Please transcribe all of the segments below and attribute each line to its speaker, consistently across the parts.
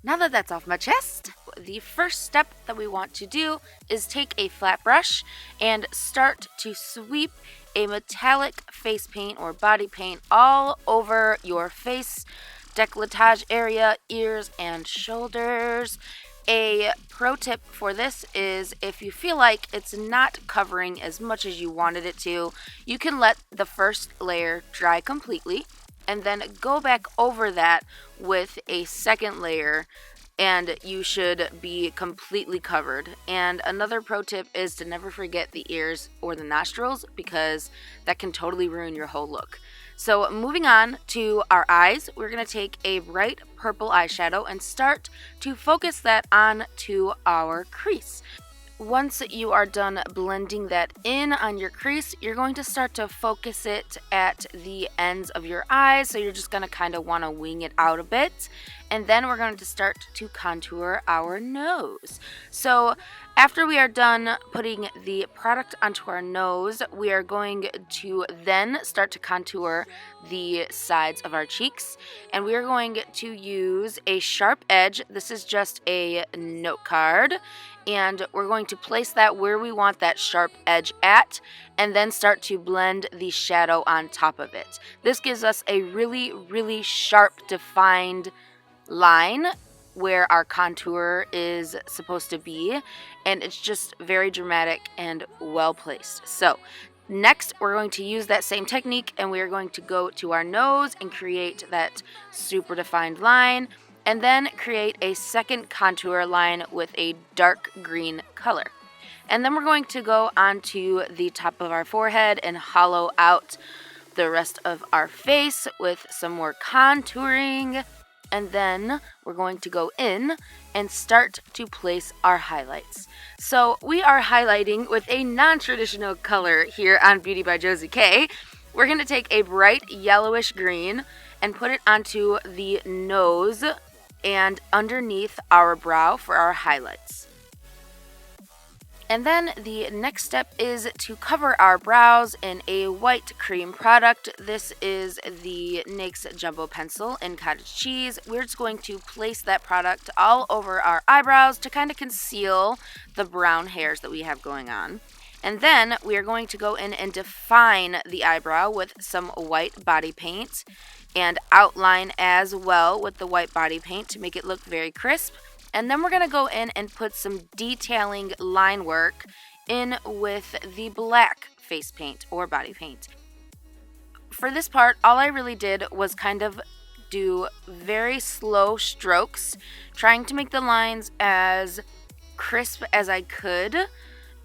Speaker 1: Now that that's off my chest, the first step that we want to do is take a flat brush and start to sweep a metallic face paint or body paint all over your face, décolletage area, ears, and shoulders. A pro tip for this is if you feel like it's not covering as much as you wanted it to, you can let the first layer dry completely and then go back over that with a second layer and you should be completely covered. And another pro tip is to never forget the ears or the nostrils because that can totally ruin your whole look. So moving on to our eyes, we're going to take a bright purple eyeshadow and start to focus that onto our crease. Once you are done blending that in on your crease, you're going to start to focus it at the ends of your eyes. So you're just going to kind of want to wing it out a bit. And then we're going to start to contour our nose. So after we are done putting the product onto our nose, we are going to then start to contour the sides of our cheeks. And we are going to use a sharp edge. This is just a note card. And we're going to place that where we want that sharp edge at, and then start to blend the shadow on top of it. This gives us a really, really sharp, defined line where our contour is supposed to be, and it's just very dramatic and well placed. So next, we're going to use that same technique, and we are going to go to our nose and create that super defined line, and then create a second contour line with a dark green color. And then we're going to go onto the top of our forehead and hollow out the rest of our face with some more contouring. And then we're going to go in and start to place our highlights. So we are highlighting with a non-traditional color here on Beauty by Josie K. We're going to take a bright yellowish green and put it onto the nose and underneath our brow for our highlights. And then the next step is to cover our brows in a white cream product. This is the NYX Jumbo Pencil in Cottage Cheese. We're just going to place that product all over our eyebrows to kind of conceal the brown hairs that we have going on. And then we are going to go in and define the eyebrow with some white body paint and outline as well with the white body paint to make it look very crisp. And then we're going to go in and put some detailing line work in with the black face paint or body paint. For this part, all I really did was kind of do very slow strokes, trying to make the lines as crisp as I could.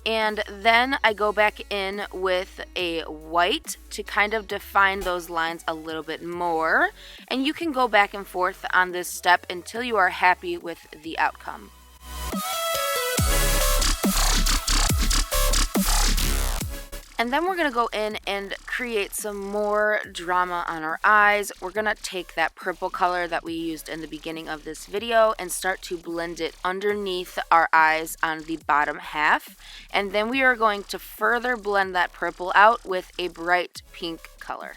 Speaker 1: And then I go back in with a white to kind of define those lines a little bit more. And you can go back and forth on this step until you are happy with the outcome. And then we're going to go in and create some more drama on our eyes. We're going to take that purple color that we used in the beginning of this video and start to blend it underneath our eyes on the bottom half. And then we are going to further blend that purple out with a bright pink color.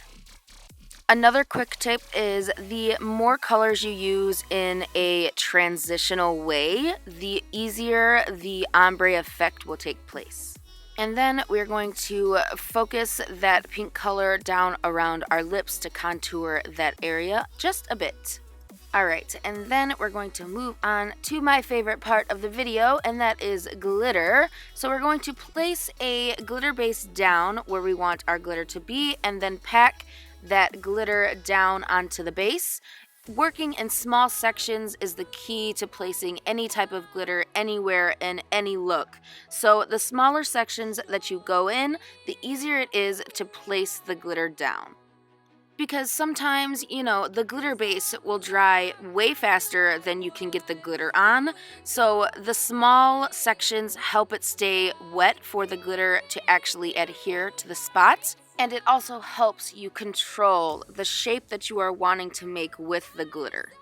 Speaker 1: Another quick tip is the more colors you use in a transitional way, the easier the ombre effect will take place. And then we're going to focus that pink color down around our lips to contour that area just a bit. Alright, and then we're going to move on to my favorite part of the video, and that is glitter. So we're going to place a glitter base down where we want our glitter to be, and then pack that glitter down onto the base. Working in small sections is the key to placing any type of glitter anywhere in any look. So the smaller sections that you go in, the easier it is to place the glitter down. Because sometimes, the glitter base will dry way faster than you can get the glitter on. So the small sections help it stay wet for the glitter to actually adhere to the spots. And it also helps you control the shape that you are wanting to make with the glitter.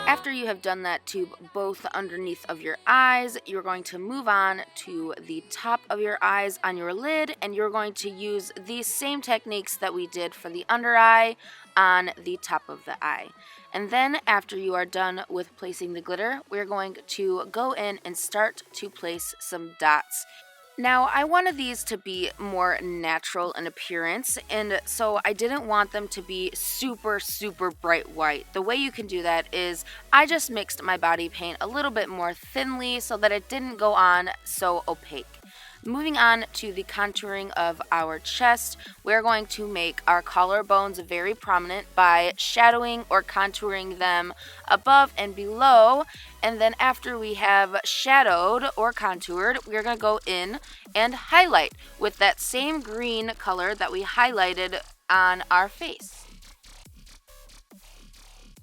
Speaker 1: After you have done that to both underneath of your eyes, you're going to move on to the top of your eyes on your lid, and you're going to use these same techniques that we did for the under eye on the top of the eye. And then after you are done with placing the glitter, we're going to go in and start to place some dots. Now, I wanted these to be more natural in appearance, and so I didn't want them to be super, super bright white. The way you can do that is I just mixed my body paint a little bit more thinly so that it didn't go on so opaque. Moving on to the contouring of our chest, we're going to make our collarbones very prominent by shadowing or contouring them above and below. And then after we have shadowed or contoured, we're going to go in and highlight with that same green color that we highlighted on our face.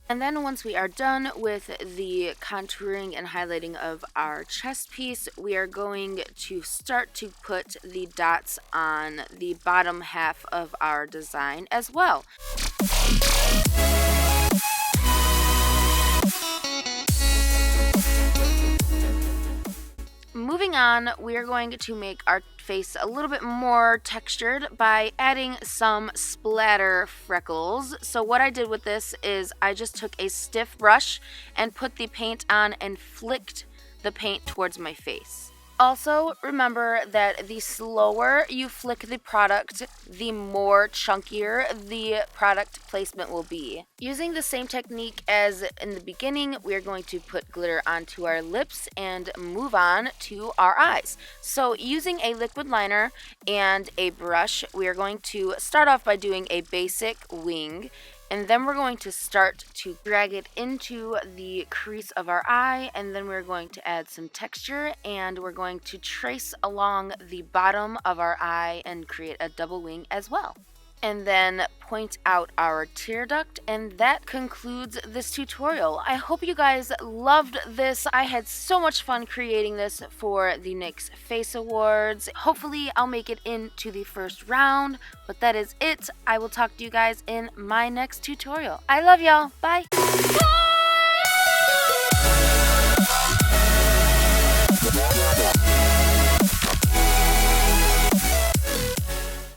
Speaker 1: And then once we are done with the contouring and highlighting of our chest piece, we are going to start to put the dots on the bottom half of our design as well. Moving on, we are going to make our face a little bit more textured by adding some splatter freckles. So what I did with this is I just took a stiff brush and put the paint on and flicked the paint towards my face. Also, remember that the slower you flick the product, the more chunkier the product placement will be. Using the same technique as in the beginning, we are going to put glitter onto our lips and move on to our eyes. So using a liquid liner and a brush, we are going to start off by doing a basic wing. And then we're going to start to drag it into the crease of our eye, and then we're going to add some texture, and we're going to trace along the bottom of our eye and create a double wing as well. And then point out our tear duct, and that concludes this tutorial. I hope you guys loved this. I had so much fun creating this for the NyxFaceAwards. Hopefully I'll make it into the first round, but that is it. I will talk to you guys in my next tutorial. I love y'all. Bye.